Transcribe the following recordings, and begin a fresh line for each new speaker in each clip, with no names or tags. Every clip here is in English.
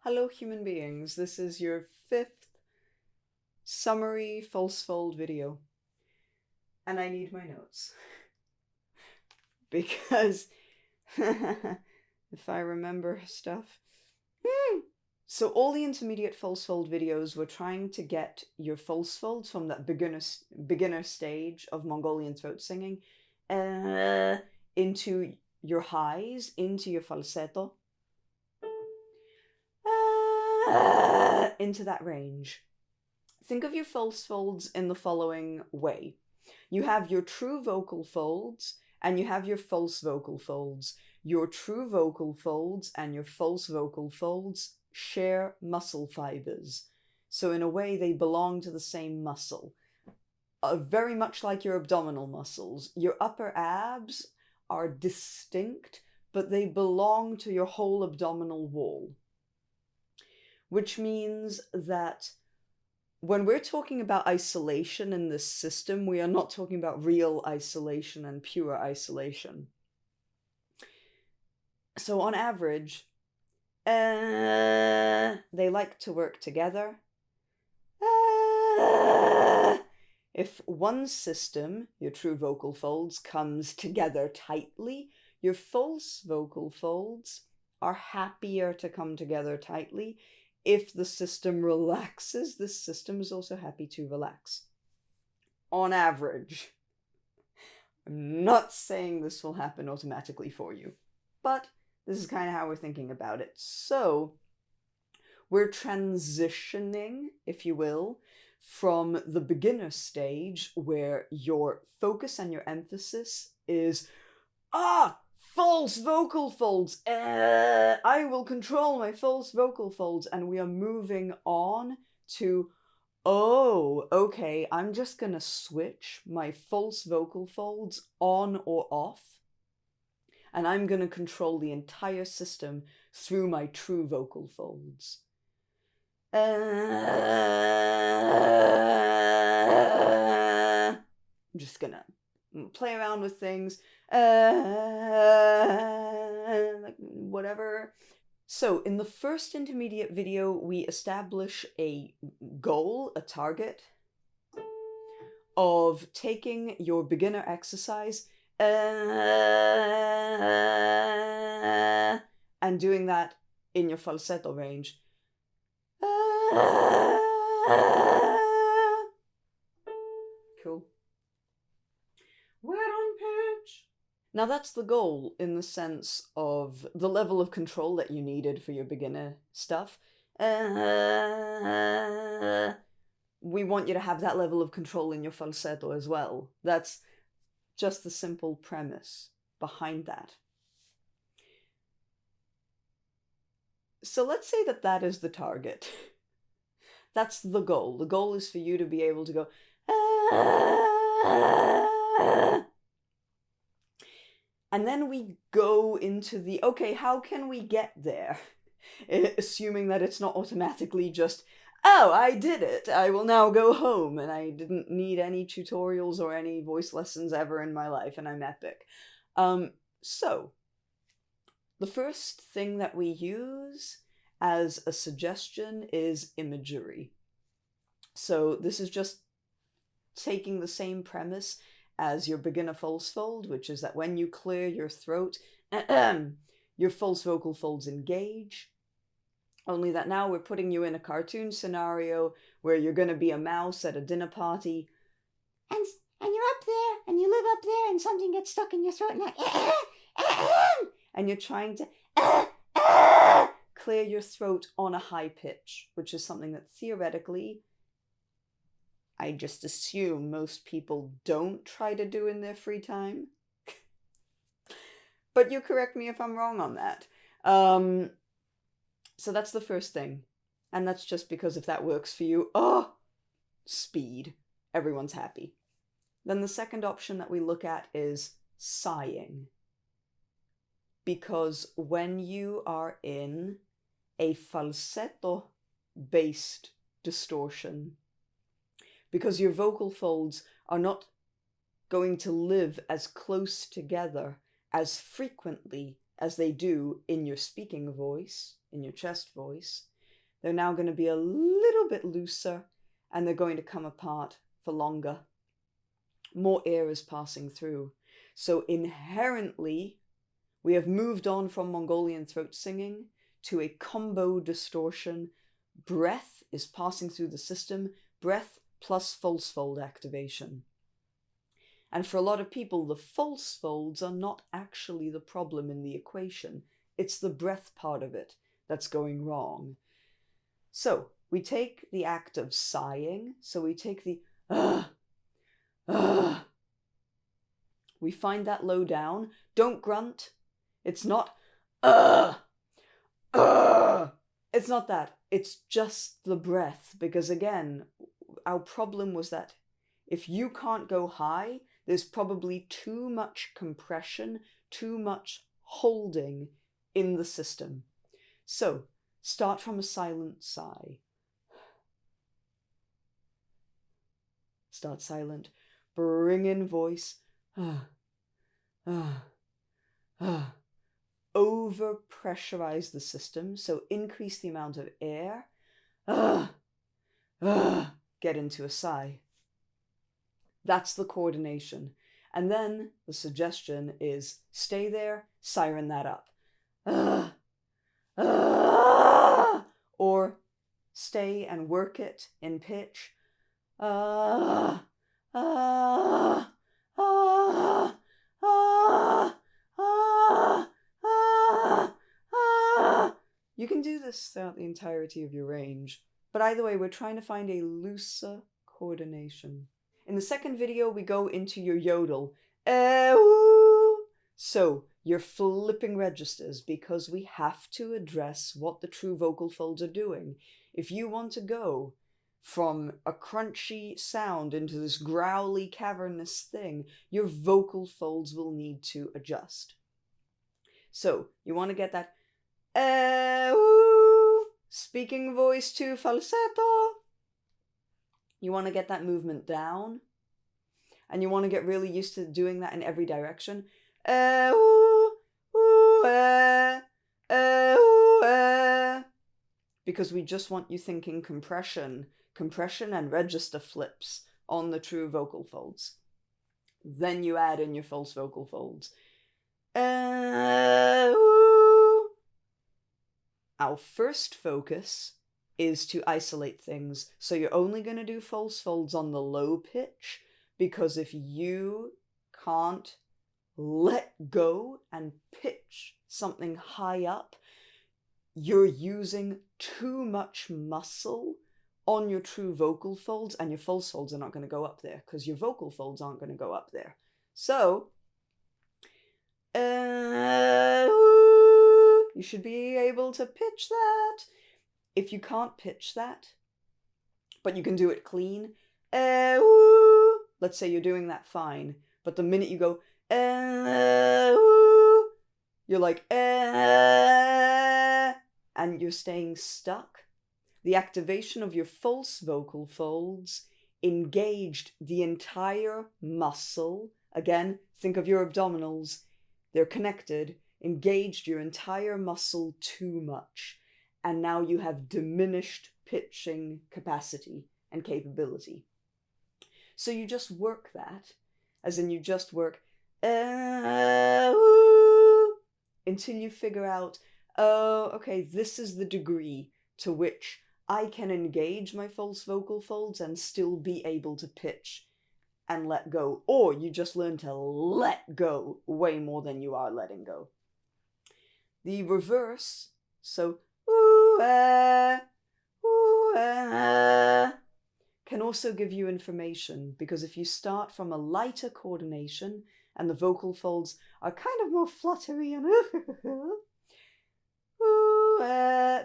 Hello human beings, this is your 5th summary false fold video. And I need my notes. Because if I remember stuff. So all the intermediate false fold videos were trying to get your false folds from that beginner stage of Mongolian throat singing into your highs, into your falsetto, into that range. Think of your false folds in the following way. You have your true vocal folds and you have your false vocal folds. Your true vocal folds and your false vocal folds share muscle fibers. So in a way, they belong to the same muscle. Very much like your abdominal muscles. Your upper abs are distinct, but they belong to your whole abdominal wall. Which means that when we're talking about isolation in this system, we are not talking about real isolation and pure isolation. So on average, they like to work together. If one system, your true vocal folds, comes together tightly, your false vocal folds are happier to come together tightly. If the system relaxes, this system is also happy to relax. On average. I'm not saying this will happen automatically for you, but this is kind of how we're thinking about it. So we're transitioning, if you will, from the beginner stage where your focus and your emphasis is, false vocal folds. I will control my false vocal folds. And we are moving on to, oh, okay, I'm just going to switch my false vocal folds on or off. And I'm going to control the entire system through my true vocal folds. I'm just going to play around with things. Like whatever. So in the first intermediate video, we establish a goal, a target of taking your beginner exercise and doing that in your falsetto range. Cool. We're on pitch. Now that's the goal in the sense of the level of control that you needed for your beginner stuff. We want you to have that level of control in your falsetto as well. That's just the simple premise behind that. So let's say that that is the target. That's the goal. The goal is for you to be able to go, and then we go into the, okay, how can we get there? Assuming that it's not automatically just, oh, I did it, I will now go home, and I didn't need any tutorials or any voice lessons ever in my life, and I'm epic. So, the first thing that we use as a suggestion is imagery. So this is just taking the same premise as your beginner false fold, which is that when you clear your throat, your false vocal folds engage. Only that now we're putting you in a cartoon scenario where you're going to be a mouse at a dinner party. And you're up there, and you live up there, and something gets stuck in your throat, and like, and you're trying to clear your throat on a high pitch, which is something that theoretically, I just assume most people don't try to do in their free time. But you correct me if I'm wrong on that. So that's the first thing. And that's just because if that works for you, speed. Everyone's happy. Then the second option that we look at is sighing. Because when you are in a falsetto-based distortion, because your vocal folds are not going to live as close together as frequently as they do in your speaking voice, in your chest voice, they're now going to be a little bit looser, and they're going to come apart for longer. More air is passing through. So inherently, we have moved on from Mongolian throat singing to a combo distortion. Breath is passing through the system, breath plus false fold activation. And for a lot of people, the false folds are not actually the problem in the equation. It's the breath part of it that's going wrong. So we take the act of sighing. So we take the we find that low down. Don't grunt. It's not it's not that. It's just the breath. Because again, our problem was that if you can't go high, there's probably too much compression, too much holding in the system. So start from a silent sigh. Start silent. Bring in voice. Over pressurize the system, so increase the amount of air. Get into a sigh. That's the coordination. And then the suggestion is stay there, siren that up. Or stay and work it in pitch. You can do this throughout the entirety of your range, but either way, we're trying to find a looser coordination. In the second video, we go into your yodel. So, you're flipping registers because we have to address what the true vocal folds are doing. If you want to go from a crunchy sound into this growly, cavernous thing, your vocal folds will need to adjust. So, you want to get that speaking voice to falsetto. You want to get that movement down. And you want to get really used to doing that in every direction. Because we just want you thinking compression and register flips on the true vocal folds. Then you add in your false vocal folds. Our first focus is to isolate things. So you're only going to do false folds on the low pitch, because if you can't let go and pitch something high up, you're using too much muscle on your true vocal folds, and your false folds are not going to go up there because your vocal folds aren't going to go up there. So, you should be able to pitch that. If you can't pitch that, but you can do it clean, let's say you're doing that fine, but the minute you go, you're like, and you're staying stuck, the activation of your false vocal folds engaged the entire muscle. Again, think of your abdominals. They're connected, engaged your entire muscle too much. And now you have diminished pitching capacity and capability. So you just work that, as in you just work until you figure out, oh, okay, this is the degree to which I can engage my false vocal folds and still be able to pitch and let go. Or you just learn to let go way more than you are letting go. The reverse, so can also give you information, because if you start from a lighter coordination and the vocal folds are kind of more fluttery and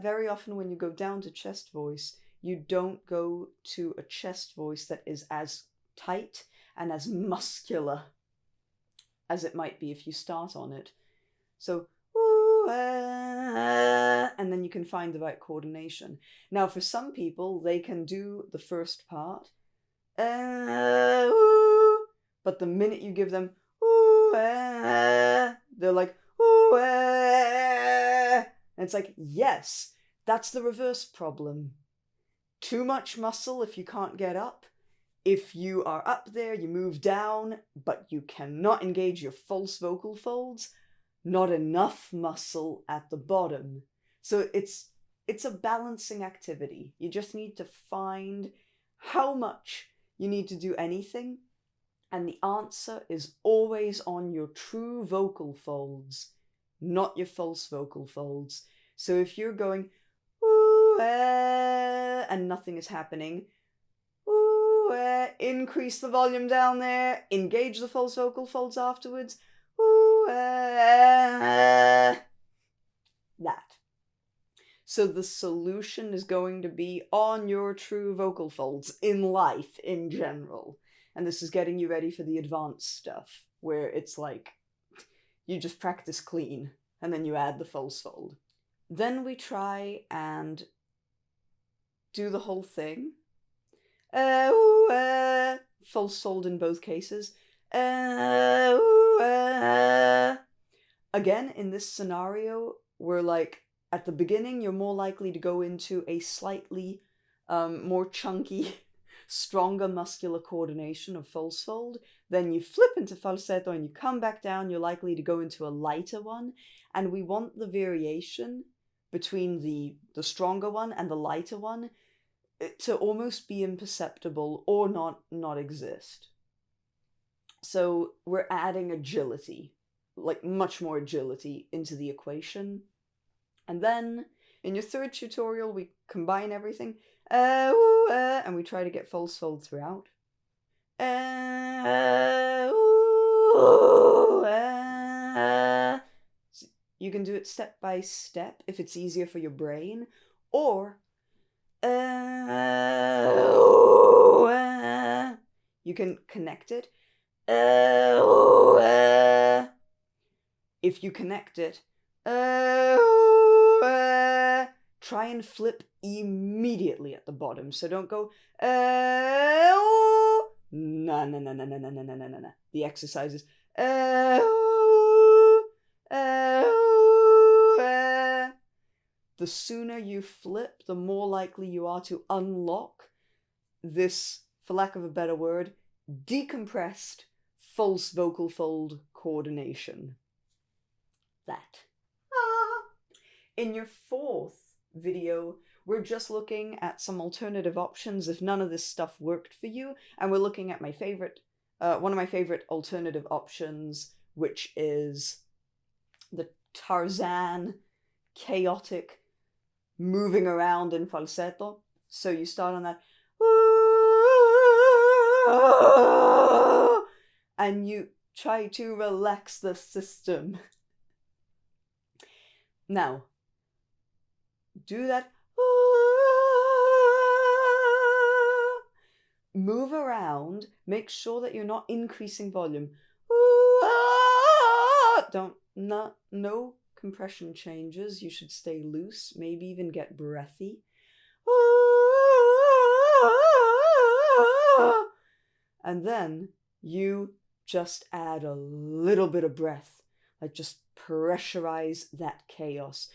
very often when you go down to chest voice, you don't go to a chest voice that is as tight and as muscular as it might be if you start on it. So, and then you can find the right coordination. Now, for some people, they can do the first part, but the minute you give them, they're like, and it's like, yes, That's the reverse problem. Too much muscle if you can't get up. If you are up there, you move down, but you cannot engage your false vocal folds. Not enough muscle at the bottom. So it's a balancing activity. You just need to find how much you need to do anything, and the answer is always on your true vocal folds, not your false vocal folds. So if you're going ooh, and nothing is happening, ooh, increase the volume down there, engage the false vocal folds afterwards, ooh, that. So the solution is going to be on your true vocal folds in life in general. And this is getting you ready for the advanced stuff, where it's like, you just practice clean, and then you add the false fold. Then we try and do the whole thing. False fold in both cases. Again, in this scenario, we're like, at the beginning, you're more likely to go into a slightly more chunky, stronger muscular coordination of false fold. Then you flip into falsetto and you come back down, you're likely to go into a lighter one. And we want the variation between the stronger one and the lighter one to almost be imperceptible or not exist. So we're adding agility, like much more agility into the equation. And then in your third tutorial, we combine everything, and we try to get false fold throughout. So you can do it step by step if it's easier for your brain, or you can connect it. If you connect it, try and flip immediately at the bottom. So don't go, no. The exercise is, the sooner you flip, the more likely you are to unlock this, for lack of a better word, decompressed false vocal fold coordination. That. In your fourth video, we're just looking at some alternative options if none of this stuff worked for you, and we're looking at my favorite, one of my favorite alternative options, which is the Tarzan chaotic moving around in falsetto. So you start on that, and you try to relax the system. Now, do that. Move around. Make sure that you're not increasing volume. No compression changes. You should stay loose. Maybe even get breathy. And then you just add a little bit of breath. Like just pressurize that chaos.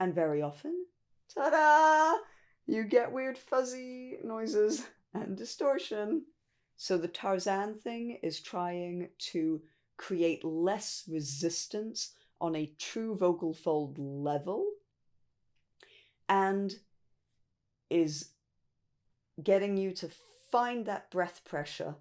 And very often, ta-da! You get weird fuzzy noises and distortion. So the Tarzan thing is trying to create less resistance on a true vocal fold level, and is getting you to find that breath pressure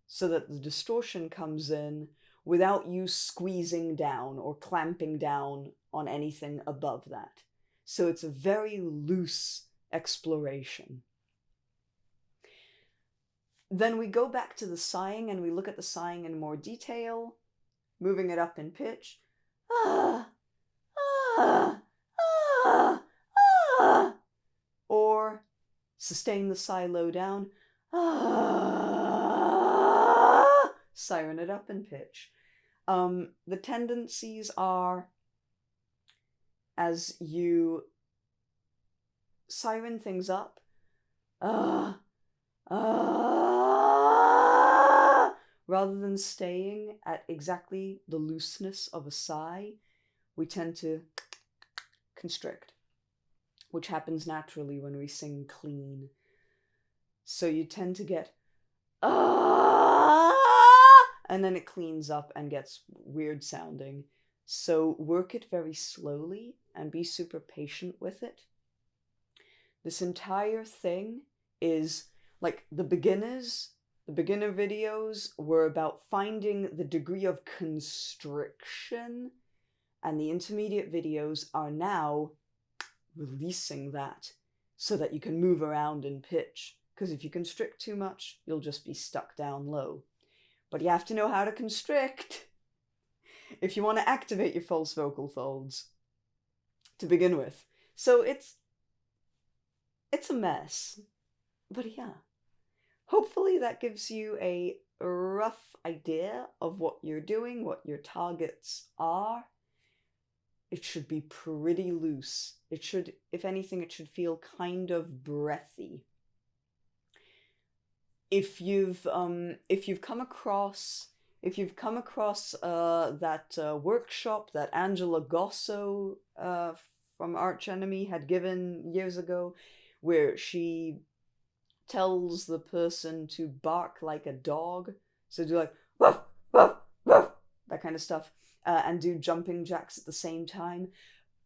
so that the distortion comes in without you squeezing down or clamping down on anything above that. So it's a very loose exploration. Then we go back to the sighing and we look at the sighing in more detail, moving it up in pitch. Or sustain the sigh low down. Siren it up in pitch. The tendencies are, as you siren things up, rather than staying at exactly the looseness of a sigh, we tend to constrict, which happens naturally when we sing clean. So you tend to get and then it cleans up and gets weird sounding. So work it very slowly and be super patient with it. This entire thing is like the beginner videos were about finding the degree of constriction, and the intermediate videos are now releasing that so that you can move around in pitch. Because if you constrict too much, you'll just be stuck down low. But you have to know how to constrict if you want to activate your false vocal folds to begin with. So it's a mess. But yeah. Hopefully that gives you a rough idea of what you're doing, what your targets are. It should be pretty loose. It should, if anything, it should feel kind of breathy. If you've come across that workshop that Angela Gosso from Arch Enemy had given years ago, where she tells the person to bark like a dog, so do like woof, woof, woof, that kind of stuff, and do jumping jacks at the same time.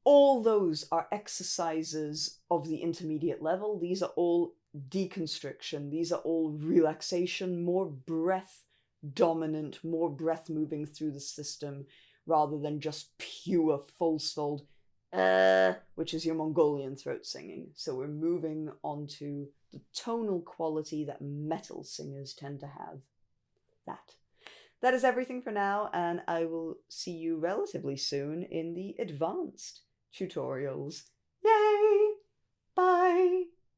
All those are exercises of the intermediate level. These are all deconstriction. These are all relaxation, more breath dominant, more breath moving through the system, rather than just pure false fold, which is your Mongolian throat singing. So we're moving on to the tonal quality that metal singers tend to have. That is everything for now, and I will see you relatively soon in the advanced tutorials.